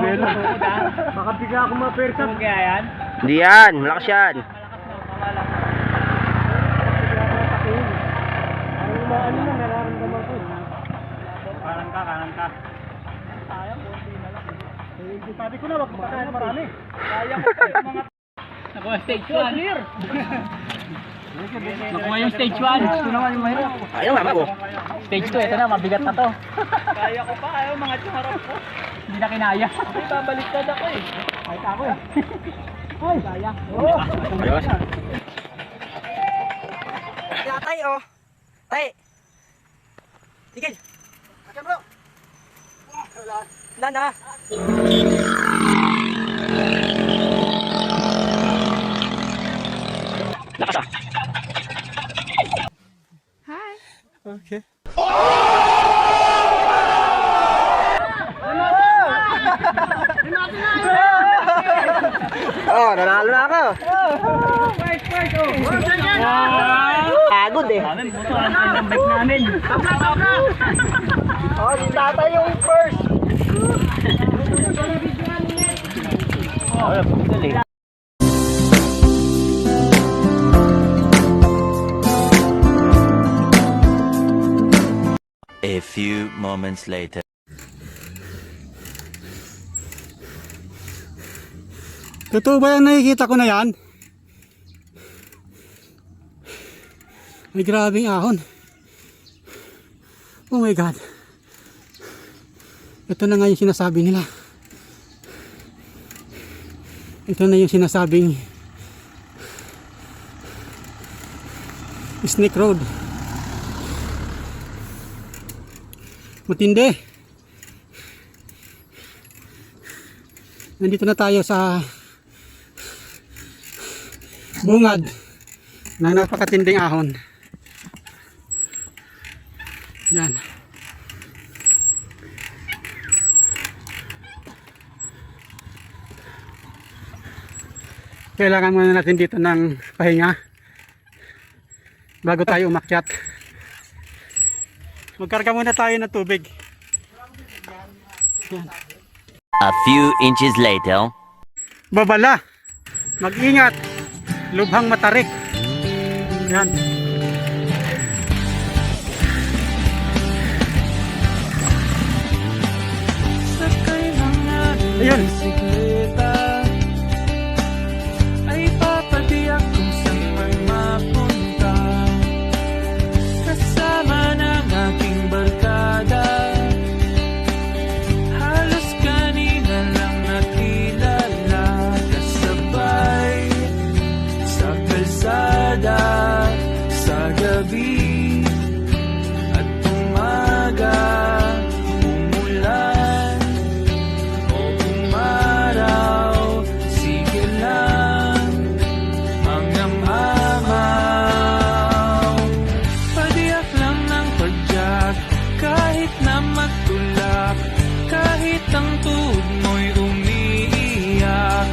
Buwelo. Baka bigla ako mapersa. Kaya yan? Hindi yan, malakas yan. Ano na, nararamdaman ko. Kanan ka. Sayang, konti na lang. Sabi ko na, wag makakain marami. Sayang ko pa mga... Nakuha stage 1. Nakuha yung stage 1. Ito naman yung mahirap. Ayaw mama ko. Stage 2, ito na, mabigat na to. Kaya ko pa, ayaw mga tsuharap ko. Hindi na kinaya. Hindi, babaliktad ako eh. Kahit ako eh. Ay, sayang. Ayos. Tay, oh. Tay. Tigil. Ayan bro. Na. Lakas ah. Okay. Oh, nanalo na ako. Pagod eh. Namin, buto ang bike namin. Tabla! Oh, si tata yung first. Oh, galing. A few moments later. Totoo ba yung nakikita ko na yan? May grabing ahon. Oh my God. Ito na nga yung sinasabi nila. Ito na yung sinasabing Snake Road. Matindi. Nandito na tayo sa bungad ng napakatinding ahon. Yan. Kailangan muna natin dito ng pahinga bago tayo umakyat. Magkarga muna tayo ng tubig. Yan. A few inches later. Babala. Mag-ingat. Lubhang matarik. Yan. Ayun. Ay papatiyak kung saan man mapunta, kasama ng aking barkada. Halos kanina lang nakilala, kasabay sa kalsada, sa gabi at umaga, umulan o umaraw, sige lang hanggang amaw. Padiyak lang ng padyak, kahit na magtulak, kahit ang tuhod mo'y umiiyak.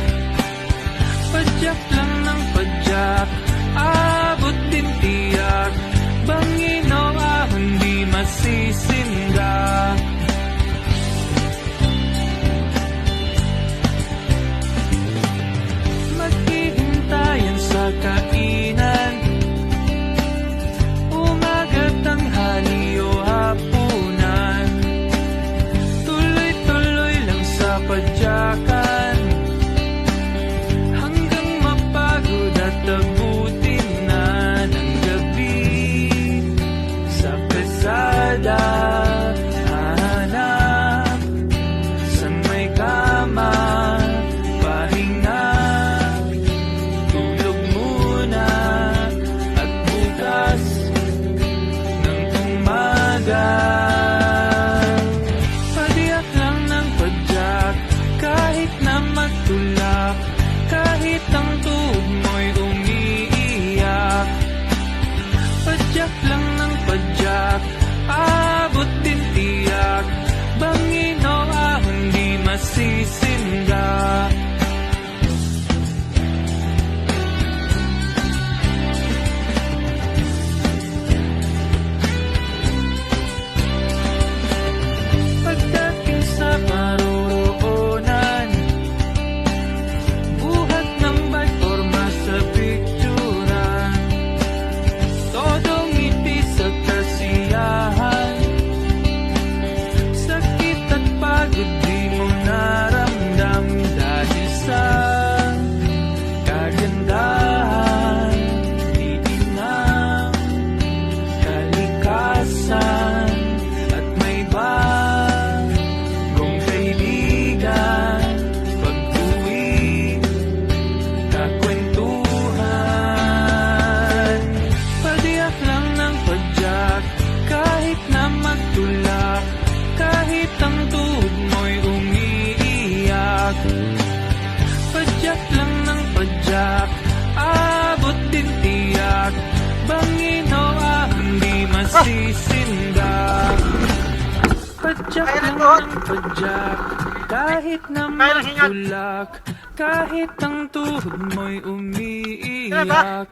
Padyak lang ng padyak, abot din tiyak, bangin o ahon di masisinda. Maghihintayan sa kainan, umaga, tanghali o hapunan, tuloy-tuloy lang sa padyakan, hanggang mapagod at abutin na ng gabi. Sa kalsada hahanap saan may kama, pahinga, tulog muna at bukas ng umaga. Padiyak lang ng padyak, kahit na magtulak, kahit ang tuhod mo'y umiiyak. Padyak lang ng padyak, abot din tiyak, bangin o ahon di masisinda. Pagdating sa paroroonan, masisindak. Padyak lang ng padyak, kahit na matulak, kahit ang tuhod mo'y umiiyak.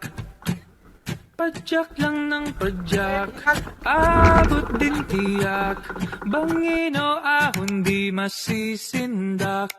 Padyak lang ng padyak, abot din tiyak, bangin o ahon di masisindak.